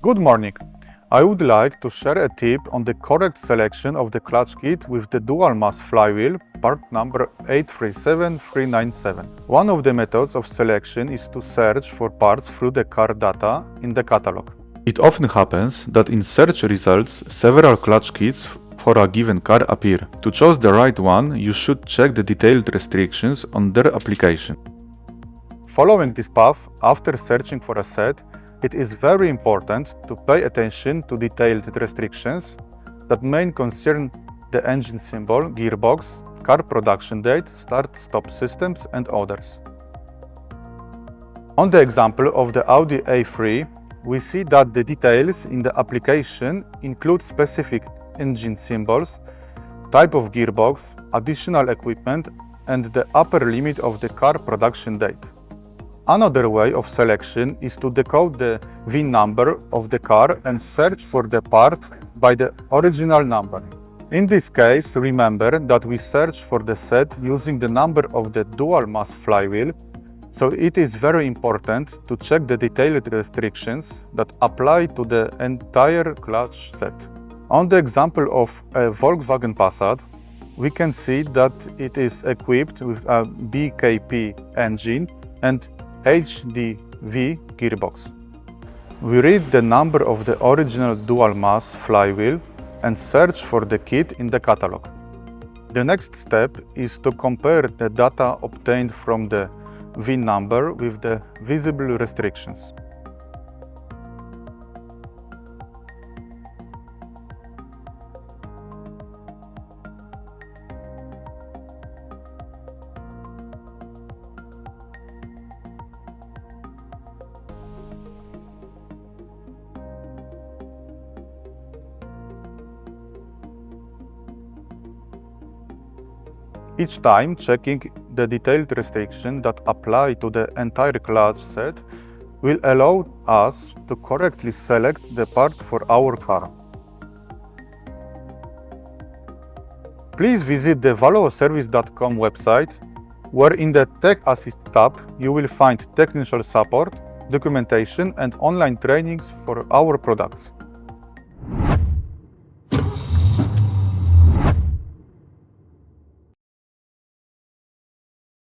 Good morning. I would like to share a tip on the correct selection of the clutch kit with the dual mass flywheel, part number 837397. One of the methods of selection is to search for parts through the car data in the catalog. It often happens that in search results, several clutch kits for a given car appear. To choose the right one, you should check the detailed restrictions on their application. Following this path, after searching for a set, it is very important to pay attention to detailed restrictions that may concern the engine symbol, gearbox, car production date, start-stop systems, and others. On the example of the Audi A3, we see that the details in the application include specific engine symbols, type of gearbox, additional equipment, and the upper limit of the car production date. Another way of selection is to decode the VIN number of the car and search for the part by the original number. In this case, remember that we search for the set using the number of the dual mass flywheel, so it is very important to check the detailed restrictions that apply to the entire clutch set. On the example of a Volkswagen Passat, we can see that it is equipped with a BKP engine and HDV gearbox. We read the number of the original dual mass flywheel and search for the kit in the catalog. The next step is to compare the data obtained from the VIN number with the visible restrictions. Each time checking the detailed restrictions that apply to the entire clutch set will allow us to correctly select the part for our car. Please visit the valeoservice.com website, where in the Tech Assist tab you will find technical support, documentation, and online trainings for our products.